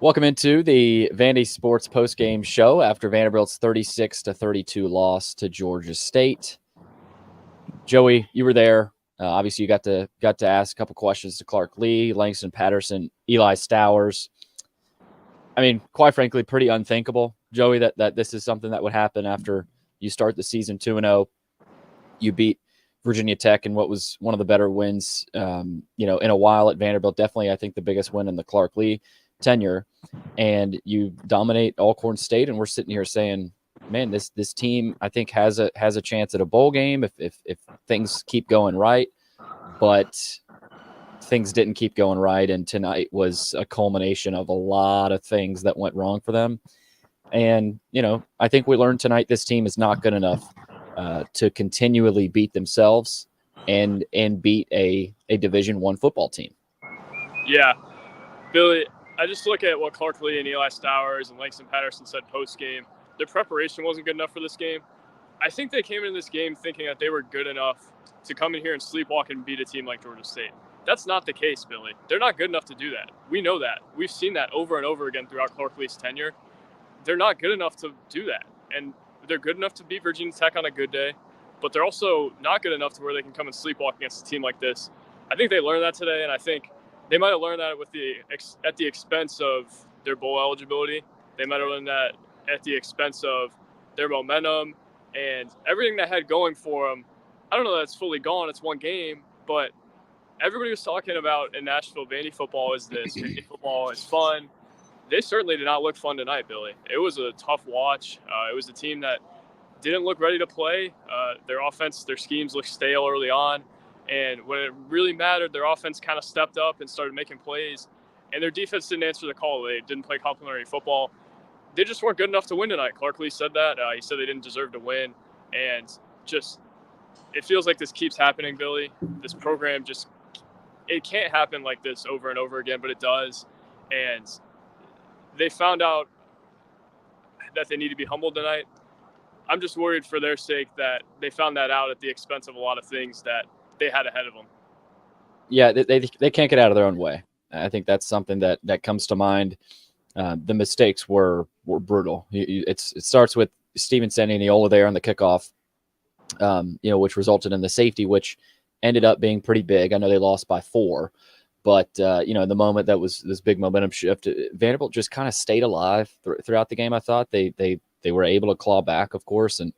Welcome into the Vandy Sports Postgame show after Vanderbilt's 36-32 loss to Georgia State. Joey, you were there. Obviously, you got to ask a couple questions to Clark Lee, Langston Patterson, Eli Stowers. I mean, quite frankly, pretty unthinkable, Joey, that this is something that would happen after you start the season 2-0. You beat Virginia Tech in what was one of the better wins, in a while at Vanderbilt. Definitely, I think the biggest win in the Clark Lee tenure, and you dominate Alcorn State, and we're sitting here saying, man, this team I think has a chance at a bowl game if things keep going right. But things didn't keep going right, and tonight was a culmination of a lot of things that went wrong for them. And I think we learned tonight this team is not good enough to continually beat themselves and beat a Division I football team. Yeah, Billy, I just look at what Clark Lee and Eli Stowers and Langston Patterson said post-game. Their preparation wasn't good enough for this game. I think they came into this game thinking that they were good enough to come in here and sleepwalk and beat a team like Georgia State. That's not the case, Billy. They're not good enough to do that. We know that. We've seen that over and over again throughout Clark Lee's tenure. They're not good enough to do that. And they're good enough to beat Virginia Tech on a good day, but they're also not good enough to where they can come and sleepwalk against a team like this. I think they learned that today, and I think they might have learned that at the expense of their bowl eligibility. They might have learned that at the expense of their momentum and everything they had going for them. I don't know that it's fully gone. It's one game, but everybody was talking about in Nashville, Vandy football is this. Vandy football is fun. They certainly did not look fun tonight, Billy. It was a tough watch. It was a team that didn't look ready to play. Their offense, their schemes looked stale early on. And when it really mattered, their offense kind of stepped up and started making plays. And their defense didn't answer the call. They didn't play complimentary football. They just weren't good enough to win tonight. Clark Lee said that. He said they didn't deserve to win. And just it feels like this keeps happening, Billy. This program it can't happen like this over and over again, but it does. And they found out that they need to be humbled tonight. I'm just worried for their sake that they found that out at the expense of a lot of things that they had ahead of them. Yeah, they can't get out of their own way. I think that's something that comes to mind. The mistakes were brutal. It starts with Steven Sanioniola there on the kickoff, which resulted in the safety, which ended up being pretty big. I know they lost by 4, but in the moment that was this big momentum shift, Vanderbilt just kind of stayed alive throughout the game. I thought they were able to claw back, of course, and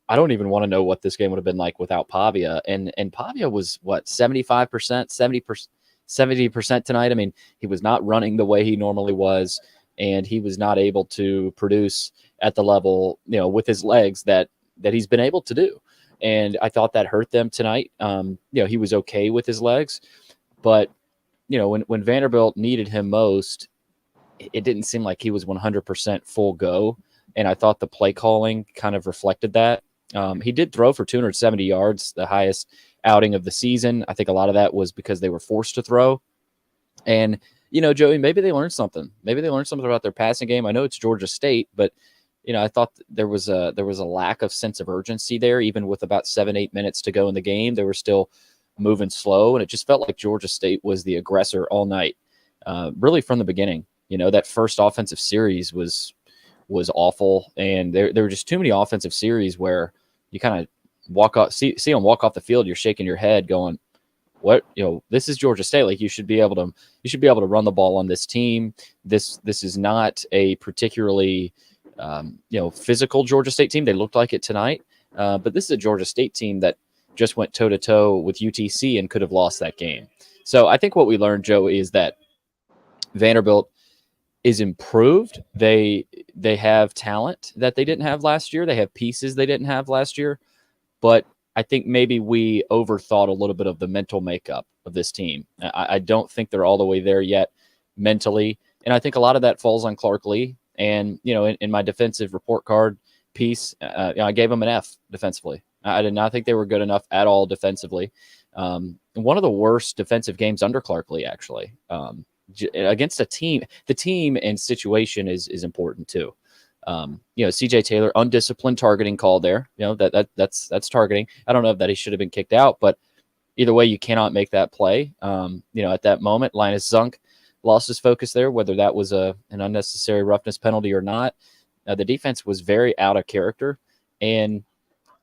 I don't even want to know what this game would have been like without Pavia. And Pavia was, 75%, 70% tonight. I mean, he was not running the way he normally was, and he was not able to produce at the level, with his legs that he's been able to do. And I thought that hurt them tonight. He was okay with his legs, but, when Vanderbilt needed him most, it didn't seem like he was 100% full go. And I thought the play calling kind of reflected that. He did throw for 270 yards, the highest outing of the season. I think a lot of that was because they were forced to throw. And, Joey, maybe they learned something. Maybe they learned something about their passing game. I know it's Georgia State, but, I thought there was a lack of sense of urgency there. Even with about 7-8 minutes to go in the game, they were still moving slow. And it just felt like Georgia State was the aggressor all night, really from the beginning. That first offensive series was awful, and there were just too many offensive series where you kind of see them walk off the field. You're shaking your head, going, "What? This is Georgia State. Like you should be able to run the ball on this team. This is not a particularly physical Georgia State team. They looked like it tonight, but this is a Georgia State team that just went toe to toe with UTC and could have lost that game. So I think what we learned, Joe, is that Vanderbilt is improved. They have talent that they didn't have last year. They have pieces they didn't have last year. But I think maybe we overthought a little bit of the mental makeup of this team. I don't think they're all the way there yet mentally. And I think a lot of that falls on Clark Lee. And, in my defensive report card piece, I gave them an F defensively. I did not think they were good enough at all defensively. One of the worst defensive games under Clark Lee, actually. Against a team, the team and situation is important too. CJ Taylor, undisciplined targeting call there. That's targeting. I don't know if that he should have been kicked out, but either way, you cannot make that play. At that moment, Linus Zunk lost his focus there, whether that was an unnecessary roughness penalty or not. The defense was very out of character, and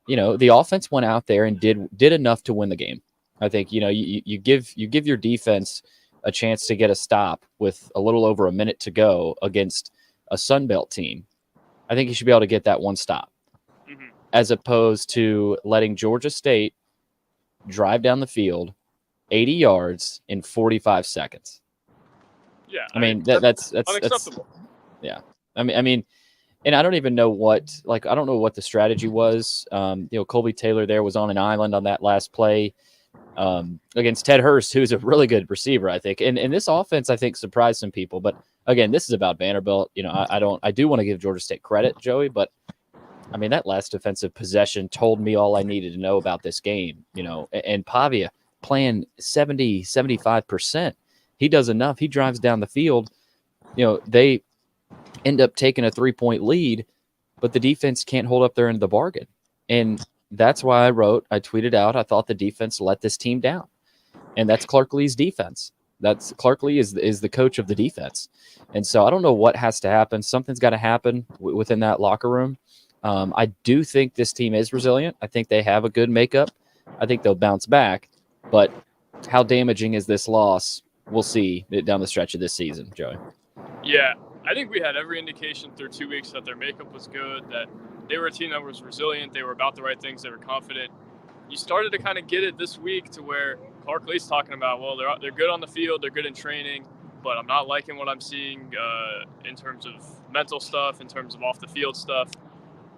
the offense went out there and did enough to win the game. I think you give your defense a chance to get a stop with a little over a minute to go against a Sun Belt team. I think you should be able to get that one stop, as opposed to letting Georgia State drive down the field 80 yards in 45 seconds. Yeah, I mean that's unacceptable. Yeah, I mean, and I don't even know what I don't know what the strategy was. Colby Taylor there was on an island on that last play against Ted Hurst, who's a really good receiver, I think. And this offense, I think, surprised some people. But again, this is about Vanderbilt. I do want to give Georgia State credit, Joey, but I mean, that last defensive possession told me all I needed to know about this game. And Pavia playing 75%. He does enough. He drives down the field. They end up taking a 3-point lead, but the defense can't hold up their end of the bargain. And that's why I tweeted out, I thought the defense let this team down. And that's Clark Lee's defense. Clark Lee is the coach of the defense. And so I don't know what has to happen. Something's got to happen within that locker room. I do think this team is resilient. I think they have a good makeup. I think they'll bounce back. But how damaging is this loss? We'll see down the stretch of this season, Joey. Yeah, I think we had every indication through 2 weeks that their makeup was good, that they were a team that was resilient, they were about the right things, they were confident. You started to kind of get it this week to where Clark Lee's talking about, well, they're good on the field, they're good in training, but I'm not liking what I'm seeing in terms of mental stuff, in terms of off-the-field stuff.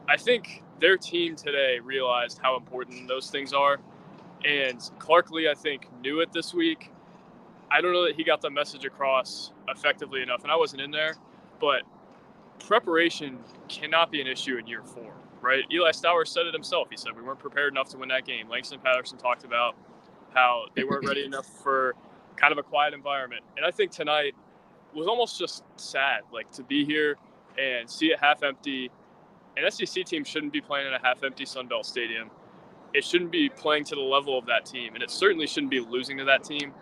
I think their team today realized how important those things are, and Clark Lee, I think, knew it this week. I don't know that he got the message across effectively enough, and I wasn't in there, but preparation cannot be an issue in year 4, right? Eli Stowers said it himself. He said we weren't prepared enough to win that game. Langston Patterson talked about how they weren't ready enough for kind of a quiet environment. And I think tonight was almost just sad, to be here and see it half empty. An SEC team shouldn't be playing in a half empty Sun Belt stadium. It shouldn't be playing to the level of that team, and it certainly shouldn't be losing to that team.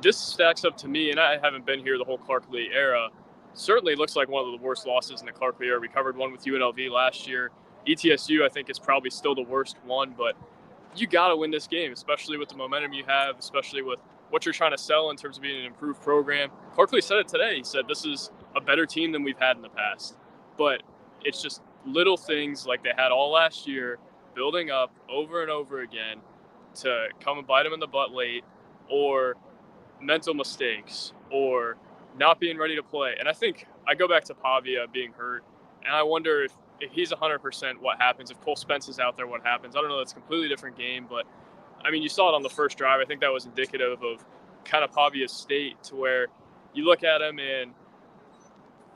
This stacks up to me, and I haven't been here the whole Clark Lee era. Certainly looks like one of the worst losses in the Clark Lee era. We covered one with UNLV last year. ETSU, I think, is probably still the worst one, but you got to win this game, especially with the momentum you have, especially with what you're trying to sell in terms of being an improved program. Clark Lee said it today. He said this is a better team than we've had in the past. But it's just little things like they had all last year, building up over and over again to come and bite them in the butt late, or mental mistakes, or not being ready to play. And I think I go back to Pavia being hurt, and I wonder if he's 100%, what happens. If Cole Spence is out there, what happens? I don't know. That's a completely different game, but I mean, you saw it on the first drive. I think that was indicative of kind of Pavia's state, to where you look at him and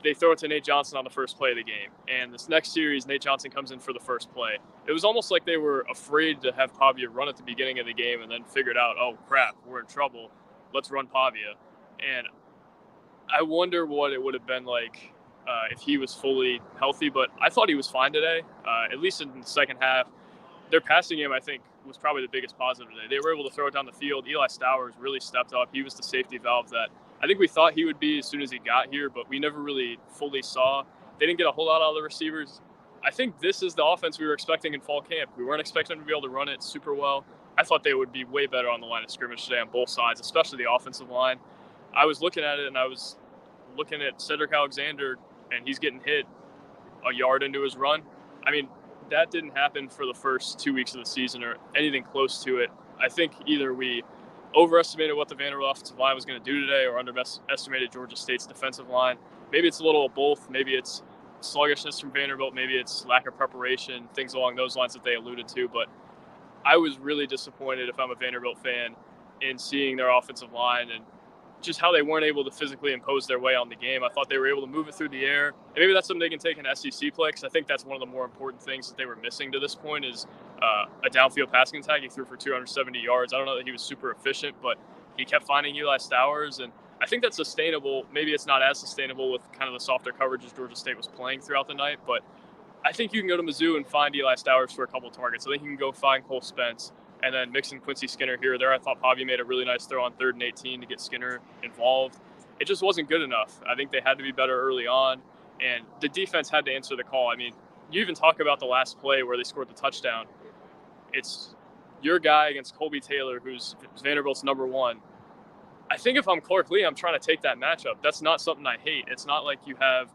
they throw it to Nate Johnson on the first play of the game. And this next series, Nate Johnson comes in for the first play. It was almost like they were afraid to have Pavia run at the beginning of the game, and then figured out, oh crap, we're in trouble. Let's run Pavia. And I wonder what it would have been like if he was fully healthy, but I thought he was fine today, at least in the second half. Their passing game, I think, was probably the biggest positive today. They were able to throw it down the field. Eli Stowers really stepped up. He was the safety valve that I think we thought he would be as soon as he got here, but we never really fully saw. They didn't get a whole lot out of the receivers. I think this is the offense we were expecting in fall camp. We weren't expecting them to be able to run it super well. I thought they would be way better on the line of scrimmage today on both sides, especially the offensive line. I was looking at it, and I was looking at Cedric Alexander, and he's getting hit a yard into his run. I mean, that didn't happen for the first 2 weeks of the season or anything close to it. I think either we overestimated what the Vanderbilt offensive line was going to do today, or underestimated Georgia State's defensive line. Maybe it's a little of both. Maybe it's sluggishness from Vanderbilt. Maybe it's lack of preparation, things along those lines that they alluded to. But I was really disappointed, if I'm a Vanderbilt fan, in seeing their offensive line and just how they weren't able to physically impose their way on the game. I thought they were able to move it through the air. And maybe that's something they can take in SEC play, because I think that's one of the more important things that they were missing to this point is a downfield passing attack. He threw for 270 yards. I don't know that he was super efficient, but he kept finding Eli Stowers, and I think that's sustainable. Maybe it's not as sustainable with kind of the softer coverage as Georgia State was playing throughout the night, but I think you can go to Mizzou and find Eli Stowers for a couple targets. I think you can go find Cole Spence and then mix in Quincy Skinner here or there. I thought Pavia made a really nice throw on 3rd and 18 to get Skinner involved. it just wasn't good enough. I think they had to be better early on, and the defense had to answer the call. I mean, you even talk about the last play where they scored the touchdown. It's your guy against Colby Taylor, who's Vanderbilt's number one. I think if I'm Clark Lee, I'm trying to take that matchup. That's not something I hate. It's not like you have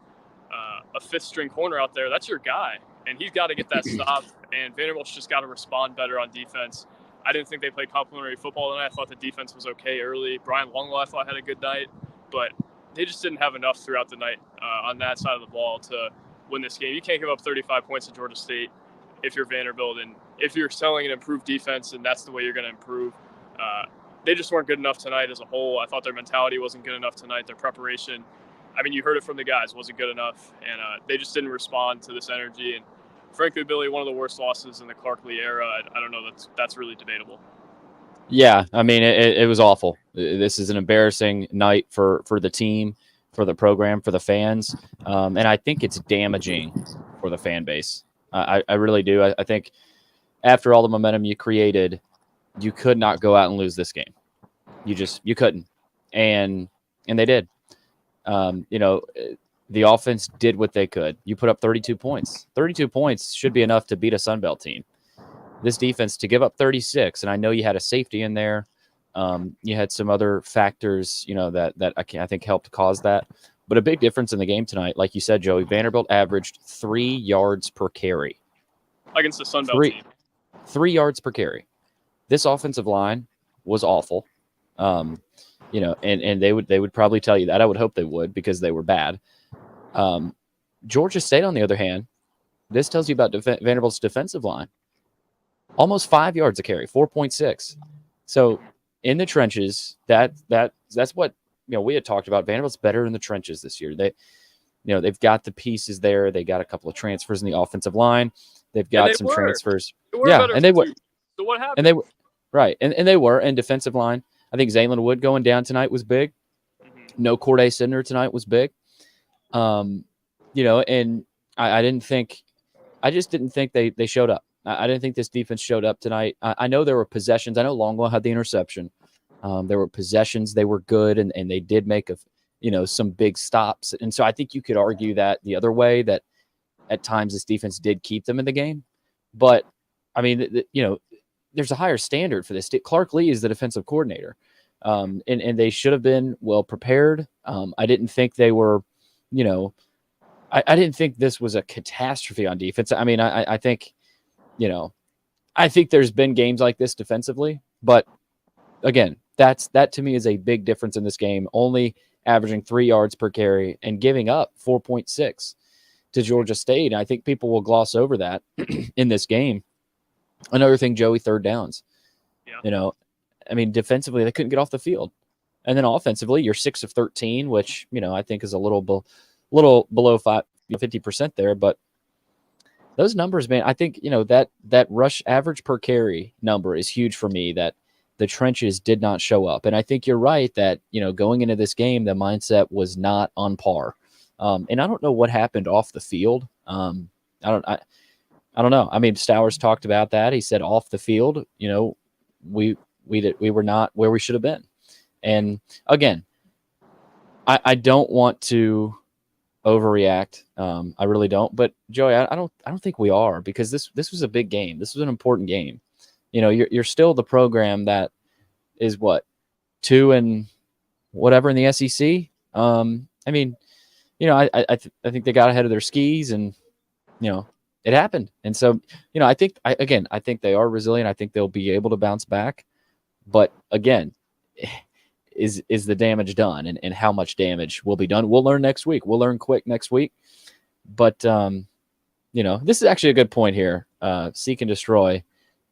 a fifth-string corner out there. That's your guy, and he's got to get that stop, and Vanderbilt's just got to respond better on defense. I didn't think they played complimentary football tonight. I thought the defense was okay early. Brian Longwell, I thought, had a good night, but they just didn't have enough throughout the night on that side of the ball to win this game. You can't give up 35 points to Georgia State if you're Vanderbilt, and if you're selling an improved defense, and that's the way you're going to improve. They just weren't good enough tonight as a whole. I thought their mentality wasn't good enough tonight. Their preparation, I mean, you heard it from the guys, wasn't good enough, and they just didn't respond to this energy. And frankly, Billy, one of the worst losses in the Clark Lee era. I don't know. That's really debatable. Yeah, I mean, it was awful. This is an embarrassing night for the team, for the program, for the fans, and I think it's damaging for the fan base. I really do. I think after all the momentum you created, you could not go out and lose this game. You couldn't, and they did. The offense did what they could. You put up 32 points. 32 points should be enough to beat a Sun Belt team. This defense to give up 36, and I know you had a safety in there. You had some other factors, that I think helped cause that. But a big difference in the game tonight, like you said, Joey, Vanderbilt averaged 3 yards per carry against the Sun Belt team. 3 yards per carry. This offensive line was awful. And they would probably tell you that. I would hope they would, because they were bad. Georgia State, on the other hand, this tells you about Vanderbilt's defensive line. Almost 5 yards a carry, 4.6. So in the trenches, that's what we had talked about. Vanderbilt's better in the trenches this year. They've got the pieces there. They got a couple of transfers in the offensive line. They've got some transfers. And they were. So what happened? And they were right, and they were. And defensive line, I think Zaylen Wood going down tonight was big. Mm-hmm. No Corday Sidner tonight was big. And I just didn't think they showed up. I didn't think this defense showed up tonight. I know there were possessions. I know Longwell had the interception. There were possessions. They were good, and they did make some big stops. And so I think you could argue that the other way, that at times this defense did keep them in the game. But, I mean, there's a higher standard for this. Clark Lee is the defensive coordinator, and they should have been well prepared. I didn't think they were, I didn't think this was a catastrophe on defense. I mean, I think, I think there's been games like this defensively, but again, that to me is a big difference in this game. Only averaging 3 yards per carry and giving up 4.6 to Georgia State. And I think people will gloss over that in this game. Another thing, Joey, third downs. Yeah. I mean, defensively, they couldn't get off the field. And then offensively, you're 6 of 13, which, I think is a little below 50% there. But those numbers, man, I think, that rush average per carry number is huge for me, that the trenches did not show up. And I think you're right that, going into this game, the mindset was not on par. And I don't know what happened off the field. I don't know. I mean, Stowers talked about that. He said off the field, we were not where we should have been. And again, I don't want to overreact. I really don't. But Joey, I don't think we are, because this was a big game. This was an important game. You're still the program that is 2 and whatever in the SEC. I mean, I think they got ahead of their skis, and it happened. And so, I think they are resilient. I think they'll be able to bounce back. But again, is the damage done, and how much damage will be done? We'll learn next week. We'll learn quick next week. But this is actually a good point here. Seek and Destroy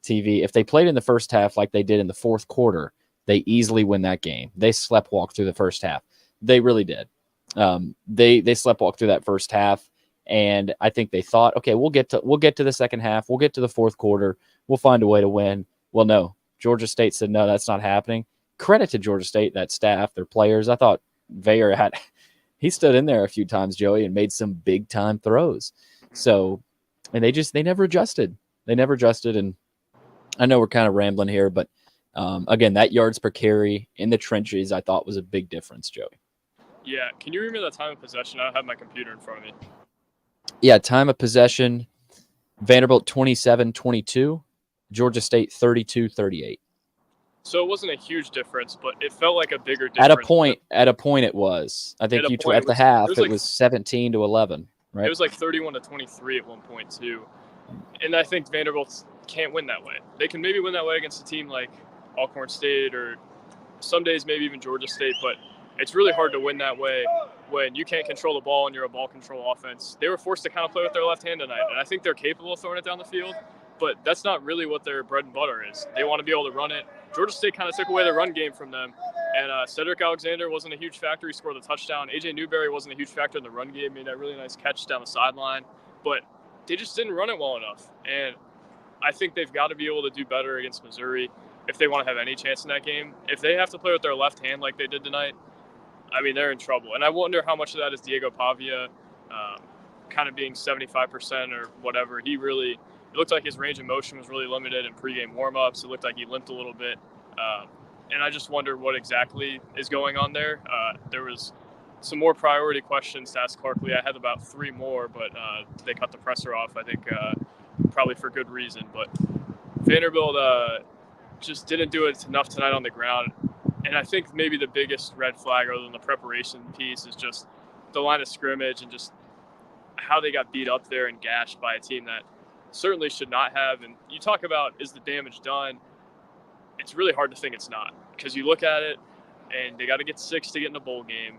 TV. If they played in the first half like they did in the fourth quarter, they easily win that game. They sleptwalked through the first half. They really did. They sleptwalked through that first half, and I think they thought, okay, we'll get to the second half. We'll get to the fourth quarter. We'll find a way to win. Well, no. Georgia State said, no, that's not happening. Credit to Georgia State, that staff, their players. I thought Veyer he stood in there a few times, Joey, and made some big time throws. So, and they never adjusted. And I know we're kind of rambling here, but again, that yards per carry in the trenches, I thought was a big difference, Joey. Yeah. Can you remember that time of possession? I don't have my computer in front of me. Yeah, time of possession, Vanderbilt 27-22, Georgia State 32-38. So it wasn't a huge difference, but it felt like a bigger At a difference. point, it was. I think at the it half was it was 17-11, right? It was like 31-23 at one point too, and I think Vanderbilt can't win that way. They can maybe win that way against a team like Alcorn State or some days maybe even Georgia State, but it's really hard to win that way when you can't control the ball and you're a ball control offense. They were forced to kind of play with their left hand tonight, and I think they're capable of throwing it down the field, but that's not really what their bread and butter is. They want to be able to run it. Georgia State kind of took away the run game from them, and Cedric Alexander wasn't a huge factor. He scored the touchdown. A.J. Newberry wasn't a huge factor in the run game, made that really nice catch down the sideline, but they just didn't run it well enough, and I think they've got to be able to do better against Missouri if they want to have any chance in that game. If they have to play with their left hand like they did tonight, I mean, they're in trouble. And I wonder how much of that is Diego Pavia kind of being 75% or whatever. It looked like his range of motion was really limited in pregame warmups. It looked like he limped a little bit. And I just wonder what exactly is going on there. There was some more priority questions to ask Clarkley. I had about 3 more, but they cut the presser off, I think, probably for good reason. But Vanderbilt just didn't do it enough tonight on the ground. And I think maybe the biggest red flag other than the preparation piece is just the line of scrimmage and just how they got beat up there and gashed by a team that certainly should not have. And you talk about, is the damage done? It's really hard to think it's not, because you look at it and they got to get 6 to get in a bowl game.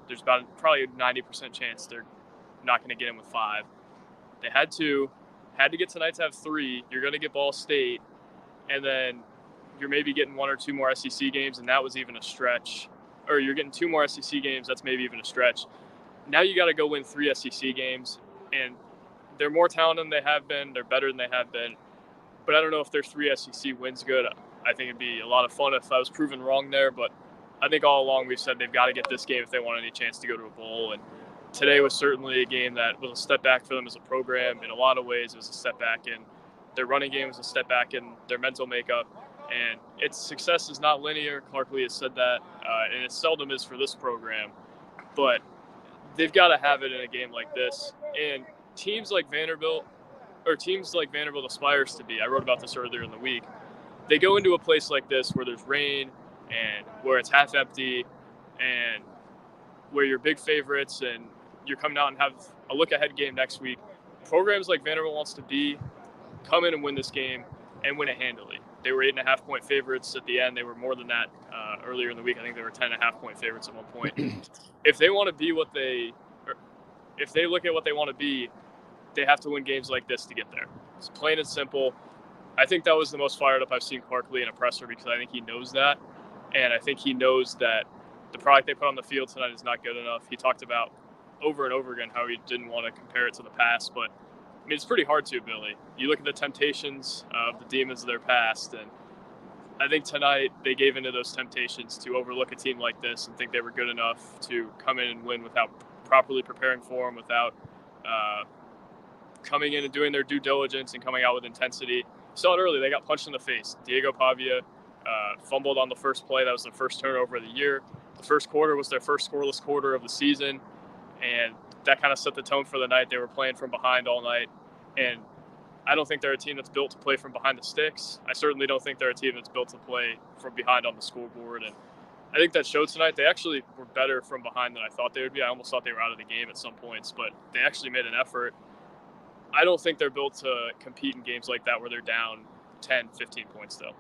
There's probably a 90% chance they're not going to get in with 5. They had to get tonight to have 3. You're going to get Ball State, and then you're maybe getting 1 or 2 more SEC games, and that was even a stretch. Or you're getting 2 more SEC games, that's maybe even a stretch. Now you got to go win 3 SEC games, and they're more talented than they have been. They're better than they have been. But I don't know if their 3 SEC wins good. I think it'd be a lot of fun if I was proven wrong there, but I think all along we've said they've got to get this game if they want any chance to go to a bowl. And today was certainly a game that was a step back for them as a program. In a lot of ways, it was a step back in their running game, was a step back in their mental makeup. And its success is not linear. Clarkley has said that, and it seldom is for this program. But they've got to have it in a game like this. And teams like Vanderbilt aspires to be, I wrote about this earlier in the week, they go into a place like this where there's rain and where it's half empty and where you're big favorites and you're coming out and have a look-ahead game next week. Programs like Vanderbilt wants to be, come in and win this game and win it handily. They were 8.5-point favorites at the end. They were more than that earlier in the week. I think they were 10.5-point favorites at one point. If they want to be if they look at what they want to be, they have to win games like this to get there. It's plain and simple. I think that was the most fired up I've seen Clarkley in a presser, because I think he knows that. And I think he knows that the product they put on the field tonight is not good enough. He talked about over and over again how he didn't want to compare it to the past, but I mean, it's pretty hard to, Billy. You look at the temptations of the demons of their past, and I think tonight they gave into those temptations to overlook a team like this and think they were good enough to come in and win without properly preparing for them, without coming in and doing their due diligence and coming out with intensity. You saw it early. They got punched in the face. Diego Pavia fumbled on the first play. That was their first turnover of the year. The first quarter was their first scoreless quarter of the season, and that kind of set the tone for the night. They were playing from behind all night, and I don't think they're a team that's built to play from behind the sticks. I certainly don't think they're a team that's built to play from behind on the scoreboard, and I think that showed tonight. They actually were better from behind than I thought they would be. I almost thought they were out of the game at some points, but they actually made an effort. I don't think they're built to compete in games like that where they're down 10, 15 points, though.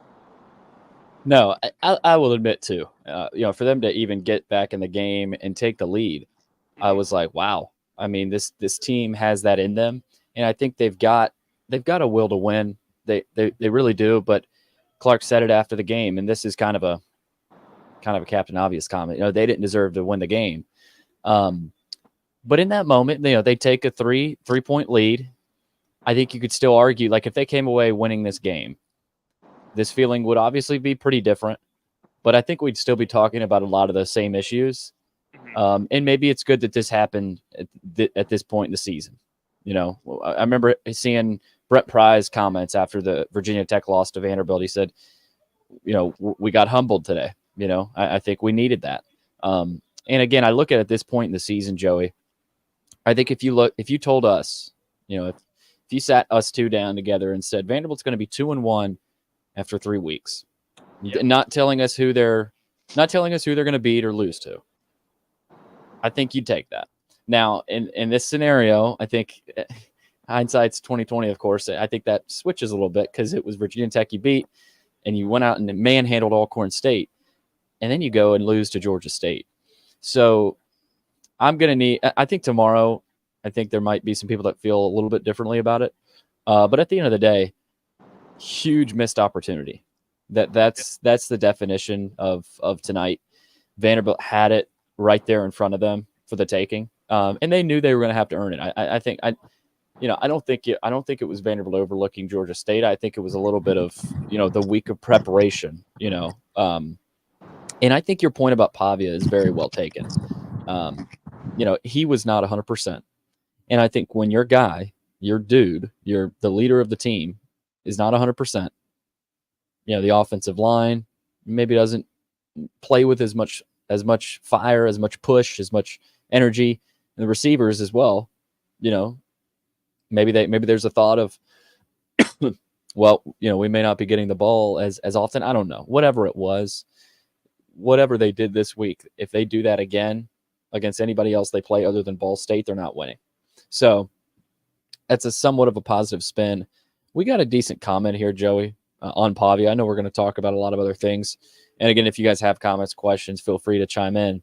No, I will admit too, for them to even get back in the game and take the lead, I was like, wow. I mean, this team has that in them, and I think they've got a will to win. They really do. But Clark said it after the game, and this is kind of a Captain Obvious comment. They didn't deserve to win the game. But in that moment, they take a 3-point lead. I think you could still argue, like, if they came away winning this game, this feeling would obviously be pretty different. But I think we'd still be talking about a lot of the same issues. And maybe it's good that this happened at this point in the season. I remember seeing Brett Pry's comments after the Virginia Tech loss to Vanderbilt. He said, we got humbled today. I think we needed that. And again, I look at this point in the season, Joey. I think if you told us, if you sat us two down together and said Vanderbilt's going to be 2-1 after 3 weeks, not telling us who they're going to beat or lose to, I think you'd take that. Now, in this scenario, I think hindsight's 2020, of course. I think that switches a little bit because it was Virginia Tech you beat, and you went out and manhandled Alcorn State, and then you go and lose to Georgia State. So I'm going to need – I think tomorrow, I think there might be some people that feel a little bit differently about it. But at the end of the day, huge missed opportunity. That's the definition of tonight. Vanderbilt had it right there in front of them for the taking, and they knew they were going to have to earn it. I don't think it was Vanderbilt overlooking Georgia State. I think it was a little bit of the week of preparation. And I think your point about Pavia is very well taken. He was not 100%, and I think when your guy, your dude, you're the leader of the team, is not 100%. The offensive line maybe doesn't play with as much fire, as much push, as much energy, and the receivers as well. Maybe there's a thought of, well, we may not be getting the ball as often. I don't know. Whatever it was, whatever they did this week, if they do that again against anybody else they play other than Ball State, they're not winning. So that's a somewhat of a positive spin. We got a decent comment here, Joey, on Pavia. I know we're going to talk about a lot of other things. And again, if you guys have comments, questions, feel free to chime in.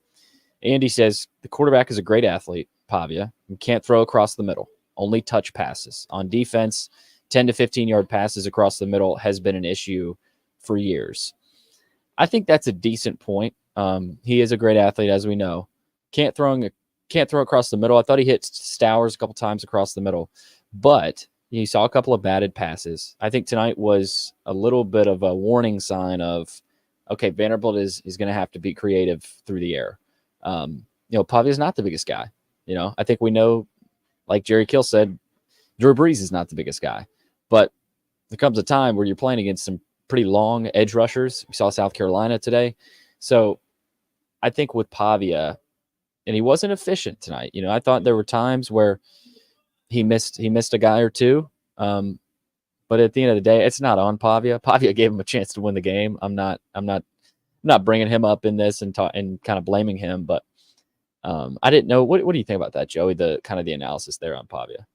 Andy says, the quarterback is a great athlete, Pavia. He can't throw across the middle. Only touch passes. On defense, 10 to 15-yard passes across the middle has been an issue for years. I think that's a decent point. He is a great athlete, as we know. Can't throw across the middle. I thought he hit Stowers a couple times across the middle. But you saw a couple of batted passes. I think tonight was a little bit of a warning sign of, okay, Vanderbilt is going to have to be creative through the air. Pavia is not the biggest guy. I think we know, like Jerry Kill said, Drew Brees is not the biggest guy. But there comes a time where you're playing against some pretty long edge rushers. We saw South Carolina today. So I think with Pavia, and he wasn't efficient tonight. I thought there were times where he missed a guy or two. But at the end of the day, it's not on Pavia. Pavia gave him a chance to win the game. I'm not bringing him up in this and kind of blaming him. But I didn't know. What do you think about that, Joey? The kind of the analysis there on Pavia.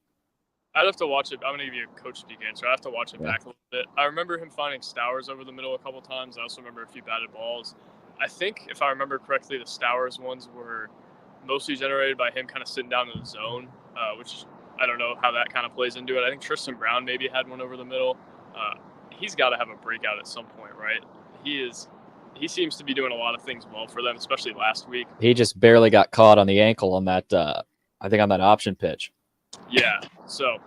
I'd have to watch it. I'm going to give you a coach speak answer. I have to watch it back a little bit. I remember him finding Stowers over the middle a couple times. I also remember a few batted balls. I think, if I remember correctly, the Stowers ones were mostly generated by him kind of sitting down in the zone, which I don't know how that kind of plays into it. I think Tristan Brown maybe had one over the middle. He's got to have a breakout at some point, right? He seems to be doing a lot of things well for them, especially last week. He just barely got caught on the ankle on that, I think on that option pitch. Yeah, so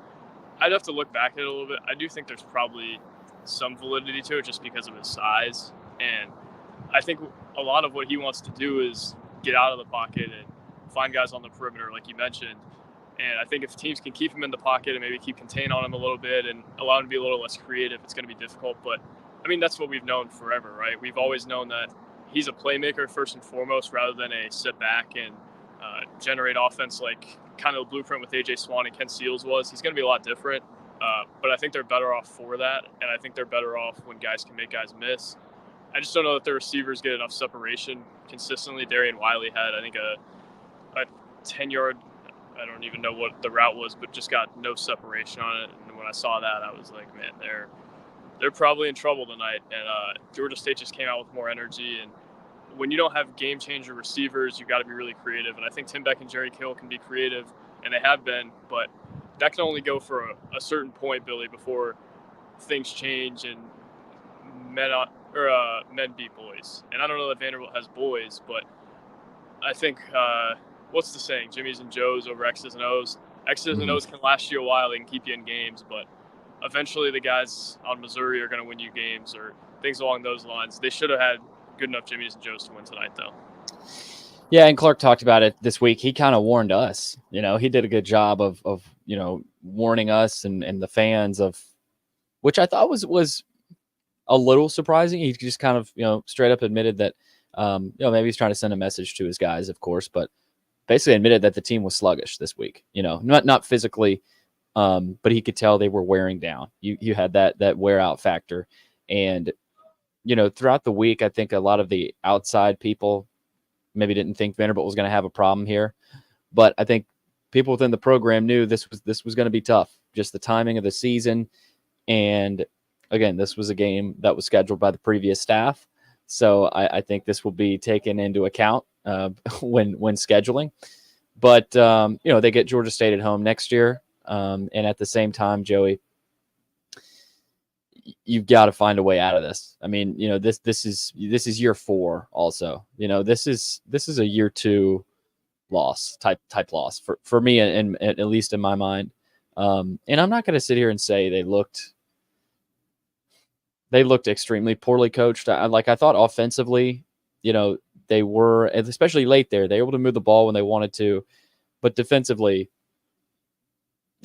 I'd have to look back at it a little bit. I do think there's probably some validity to it just because of his size. And I think a lot of what he wants to do is get out of the pocket and find guys on the perimeter, like you mentioned. And I think if teams can keep him in the pocket and maybe keep contain on him a little bit and allow him to be a little less creative, it's going to be difficult. But, I mean, that's what we've known forever, right? We've always known that he's a playmaker first and foremost rather than a sit back and generate offense like kind of the blueprint with A.J. Swan and Ken Seals was. He's going to be a lot different. But I think they're better off for that. And I think they're better off when guys can make guys miss. I just don't know that their receivers get enough separation consistently. Darian Wiley had, I think, a 10-yard, I don't even know what the route was, but just got no separation on it. And when I saw that, I was like, man, they're probably in trouble tonight. And Georgia State just came out with more energy. And when you don't have game-changer receivers, you've got to be really creative. And I think Tim Beck and Jerry Kill can be creative, and they have been. But that can only go for a certain point, Billy, before things change and men beat boys. And I don't know that Vanderbilt has boys, but I think what's the saying? Jimmy's and Joe's over X's and O's. X's and O's can last you a while. They can keep you in games, but eventually the guys on Missouri are going to win you games or things along those lines. They should have had good enough Jimmy's and Joe's to win tonight, though. Yeah, and Clark talked about it this week. He kind of warned us. He did a good job of warning us and the fans of, which I thought was a little surprising. He just kind of straight up admitted that Maybe he's trying to send a message to his guys, of course, but basically admitted that the team was sluggish this week. Not physically, but he could tell they were wearing down. You had that wear out factor, and throughout the week, I think a lot of the outside people maybe didn't think Vanderbilt was going to have a problem here, but I think people within the program knew this was going to be tough. Just the timing of the season, and again, this was a game that was scheduled by the previous staff, so I think this will be taken into account when scheduling. But they get Georgia State at home next year, and at the same time, Joey, you've got to find a way out of this. I mean, this is year 4 also. This is a year 2 loss type loss for me, and at least in my mind. And I'm not going to sit here and say they looked extremely poorly coached. I thought offensively, they were, especially late there, they were able to move the ball when they wanted to, but defensively,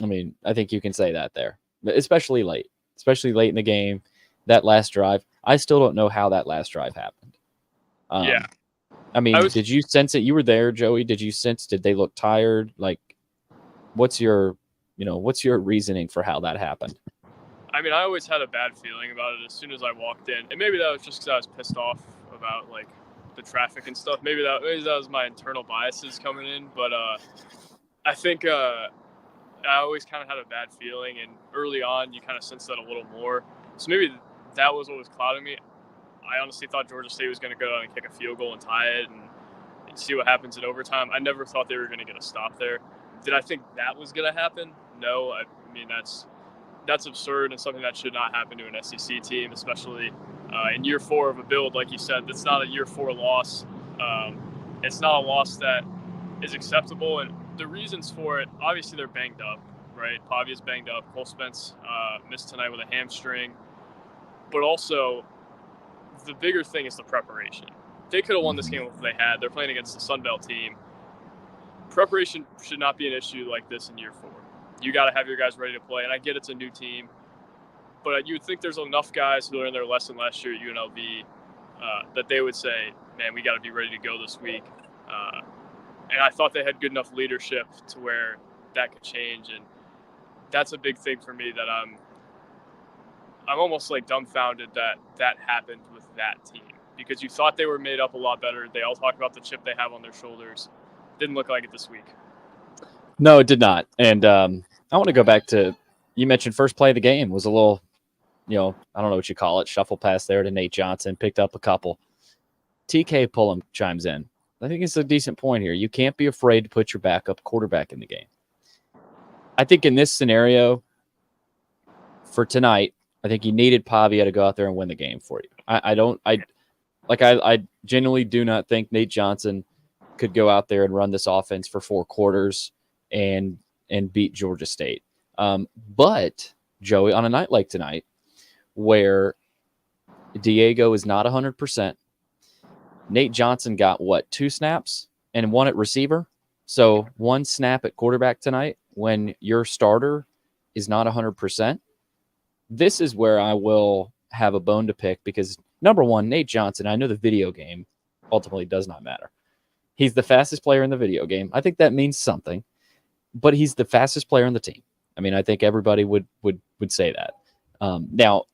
I mean, I think you can say that there, especially late in the game. That last drive, I still don't know how that last drive happened. Yeah. I mean, did you sense it? You were there, Joey. Did they look tired? Like, what's your reasoning for how that happened? I mean, I always had a bad feeling about it as soon as I walked in, and maybe that was just because I was pissed off about like the traffic and stuff. Maybe that was my internal biases coming in, but I think I always kind of had a bad feeling, and early on, you kind of sensed that a little more. So maybe that was what was clouding me. I honestly thought Georgia State was going to go down and kick a field goal and tie it and see what happens in overtime. I never thought they were going to get a stop there. Did I think that was going to happen? No. I mean, that's absurd and something that should not happen to an SEC team, especially in year 4 of a build. Like you said, that's not a year 4 loss. It's not a loss that is acceptable. And the reasons for it, obviously they're banged up, right? Pavia's banged up. Cole Spence missed tonight with a hamstring. But also, the bigger thing is the preparation. They could have won this game if they had. They're playing against the Sunbelt team. Preparation should not be an issue like this in year 4. You got to have your guys ready to play. And I get it's a new team, but you would think there's enough guys who learned their lesson last year at UNLV that they would say, man, we got to be ready to go this week. And I thought they had good enough leadership to where that could change. And that's a big thing for me that I'm almost like dumbfounded that happened with that team, because you thought they were made up a lot better. They all talk about the chip they have on their shoulders. Didn't look like it this week. No, it did not. And I want to go back to, you mentioned first play of the game was a little, I don't know what you call it, shuffle pass there to Nate Johnson, picked up a couple. TK Pullum chimes in. I think it's a decent point here. You can't be afraid to put your backup quarterback in the game. I think in this scenario, for tonight, I think you needed Pavia to go out there and win the game for you. I genuinely do not think Nate Johnson could go out there and run this offense for 4 quarters and beat Georgia State. But Joey, on a night like tonight, where Diego is not 100%, Nate Johnson got 2 snaps and 1 at receiver. So 1 snap at quarterback tonight when your starter is not 100%. This is where I will have a bone to pick, because number one, Nate Johnson, I know the video game ultimately does not matter. He's the fastest player in the video game. I think that means something, but he's the fastest player on the team. I mean, I think everybody would say that. Now,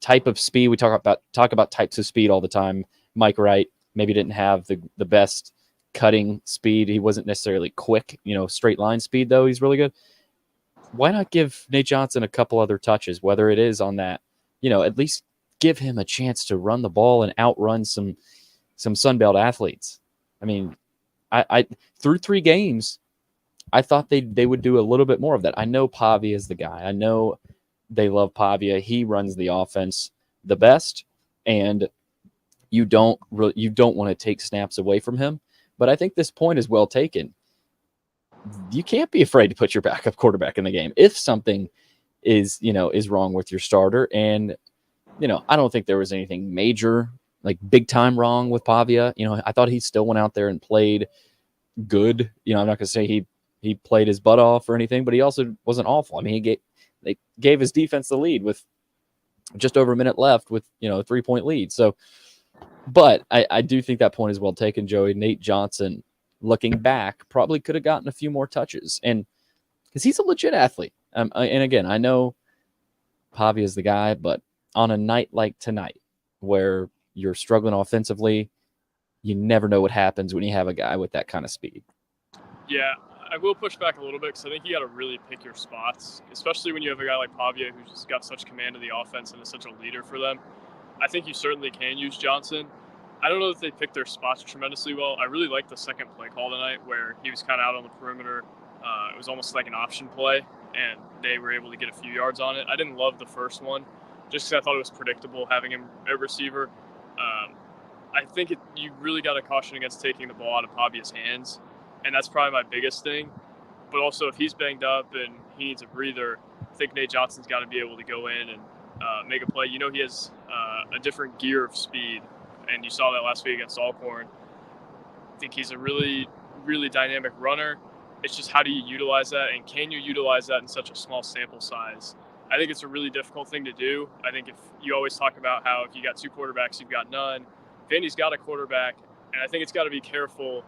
type of speed, we talk about types of speed all the time. Mike Wright maybe didn't have the best cutting speed. He wasn't necessarily quick, straight line speed, though. He's really good. Why not give Nate Johnson a couple other touches, whether it is on that, at least give him a chance to run the ball and outrun some Sunbelt athletes. I mean, I through 3 games, I thought they would do a little bit more of that. I know Pavia is the guy. I know they love Pavia. He runs the offense the best, and you don't want to take snaps away from him. But I think this point is well taken. You can't be afraid to put your backup quarterback in the game if something is wrong with your starter. And I don't think there was anything major, like big time wrong with Pavia. I thought he still went out there and played good. I'm not going to say he played his butt off or anything, but he also wasn't awful. I mean, they gave his defense the lead with just over a minute left with a 3-point lead. So But I do think that point is well taken, Joey. Nate Johnson, looking back, probably could have gotten a few more touches, and because he's a legit athlete. And again, I know Pavia is the guy, but on a night like tonight, where you're struggling offensively, you never know what happens when you have a guy with that kind of speed. Yeah, I will push back a little bit because I think you got to really pick your spots, especially when you have a guy like Pavia who's just got such command of the offense and is such a leader for them. I think you certainly can use Johnson. I don't know if they picked their spots tremendously well. I really liked the second play call tonight where he was kind of out on the perimeter. It was almost like an option play, and they were able to get a few yards on it. I didn't love the first one just because I thought it was predictable having him at receiver. I think you really got to caution against taking the ball out of Pavia's hands, and that's probably my biggest thing. But also, if he's banged up and he needs a breather, I think Nate Johnson's got to be able to go in and make a play. You know, he has a different gear of speed, and you saw that last week against Alcorn. I think he's a really, really dynamic runner. It's just how do you utilize that, and can you utilize that in such a small sample size? I think it's a really difficult thing to do. I think if you always talk about how if you got 2 quarterbacks, you've got none. Vandy's got a quarterback, and I think it's got to be careful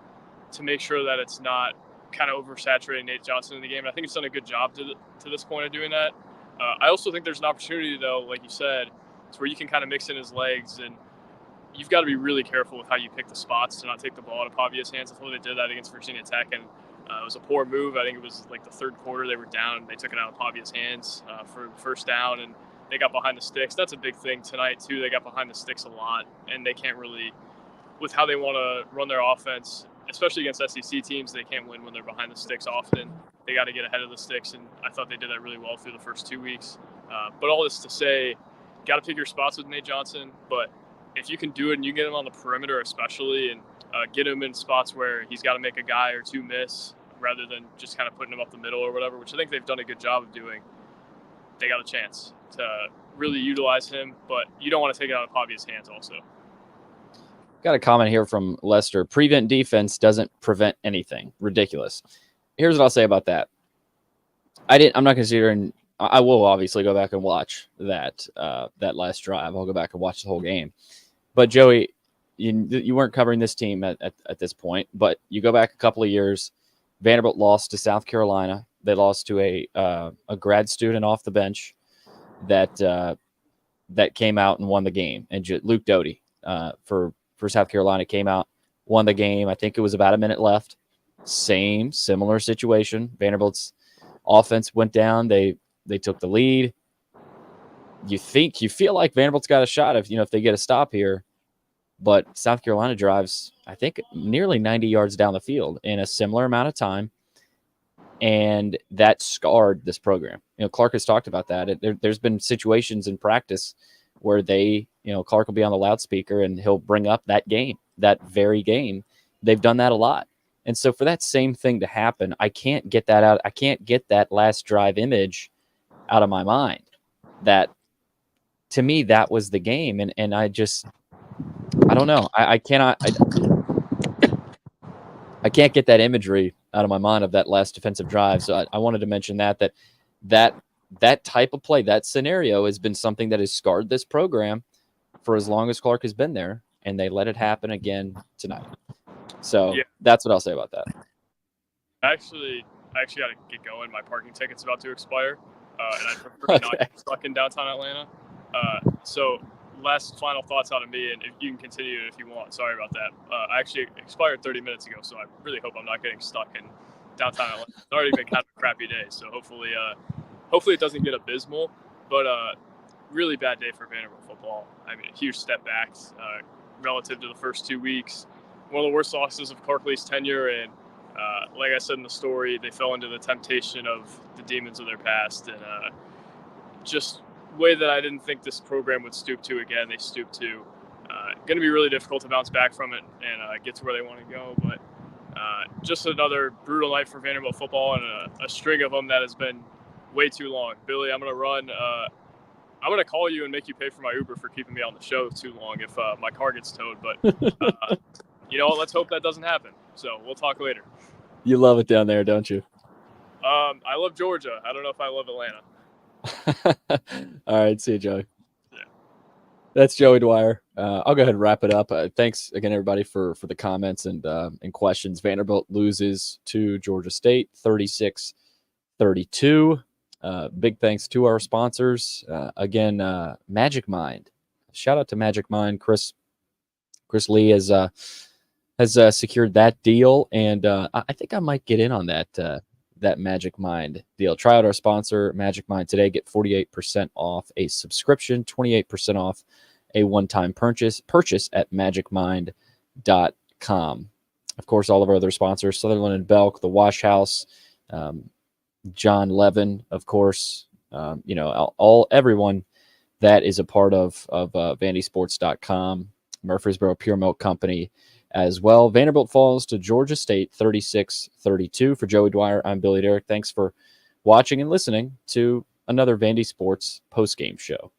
to make sure that it's not kind of oversaturating Nate Johnson in the game. And I think it's done a good job to this point of doing that. I also think there's an opportunity, though, like you said, it's where you can kind of mix in his legs, and you've got to be really careful with how you pick the spots to not take the ball out of Pavia's hands. I thought they did that against Virginia Tech, and it was a poor move. I think it was like the third quarter they were down, and they took it out of Pavia's hands for first down, and they got behind the sticks. That's a big thing tonight, too. They got behind the sticks a lot, and they can't really, with how they want to run their offense, especially against SEC teams, they can't win when they're behind the sticks often. They got to get ahead of the sticks, and I thought they did that really well through the first 2 weeks. But all this to say, got to pick your spots with Nate Johnson, but if you can do it and you get him on the perimeter especially and get him in spots where he's got to make a guy or two miss rather than just kind of putting him up the middle or whatever, which I think they've done a good job of doing, they got a chance to really utilize him, but you don't want to take it out of Pavia's hands also. Got a comment here from Lester. Prevent defense doesn't prevent anything. Ridiculous. Here's what I'll say about that. I'm not considering. I will obviously go back and watch that last drive. I'll go back and watch the whole game. But Joey, you weren't covering this team at this point, but you go back a couple of years. Vanderbilt lost to South Carolina. They lost to a grad student off the bench that came out and won the game. And Luke Doty for South Carolina came out, won the game. I think it was about a minute left. Similar situation. Vanderbilt's offense went down. They took the lead. You feel like Vanderbilt's got a shot if they get a stop here, but South Carolina drives, I think, nearly 90 yards down the field in a similar amount of time, and that scarred this program. Clark has talked about that. There's been situations in practice where Clark will be on the loudspeaker and he'll bring up that very game. They've done that a lot. And so for that same thing to happen, I can't get that out. I can't get that last drive image out of my mind. That, to me, that was the game. And I don't know. I cannot. I can't get that imagery out of my mind of that last defensive drive. So I wanted to mention that type of play, that scenario has been something that has scarred this program for as long as Clark has been there, and they let it happen again tonight. So yeah, that's what I'll say about that. I actually got to get going. My parking ticket's about to expire, and I prefer not get stuck in downtown Atlanta. So last final thoughts out of me, and if you can continue if you want. Sorry about that. I actually expired 30 minutes ago, so I really hope I'm not getting stuck in downtown Atlanta. It's already been kind of a crappy day, so hopefully it doesn't get abysmal. But really bad day for Vanderbilt football. I mean, a huge step back relative to the first 2 weeks. One of the worst losses of Clark Lea's tenure, and like I said in the story, they fell into the temptation of the demons of their past, and just way that I didn't think this program would stoop to again. They stooped to. Going to be really difficult to bounce back from it and get to where they want to go. But just another brutal night for Vanderbilt football, and a string of them that has been way too long. Billy, I'm going to run. I'm going to call you and make you pay for my Uber for keeping me on the show too long if my car gets towed. But you know what? Let's hope that doesn't happen. So we'll talk later. You love it down there, don't you? I love Georgia. I don't know if I love Atlanta. All right. See you, Joey. That's Joey Dwyer. I'll go ahead and wrap it up. Thanks again, everybody, for the comments and questions. Vanderbilt loses to Georgia State 36-32. Big thanks to our sponsors. Again, Magic Mind. Shout out to Magic Mind. Chris Lee has secured that deal, and I think I might get in on that Magic Mind deal. Try out our sponsor, Magic Mind, today. Get 48% off a subscription, 28% off a one-time purchase at magicmind.com. Of course, all of our other sponsors, Sutherland and Belk, the Wash House, John Levin, of course, everyone that is a part of VandySports.com, Murfreesboro Pure Milk Company as well. Vanderbilt falls to Georgia State 36-32. For Joey Dwyer, I'm Billy Derrick. Thanks for watching and listening to another Vandy Sports postgame show.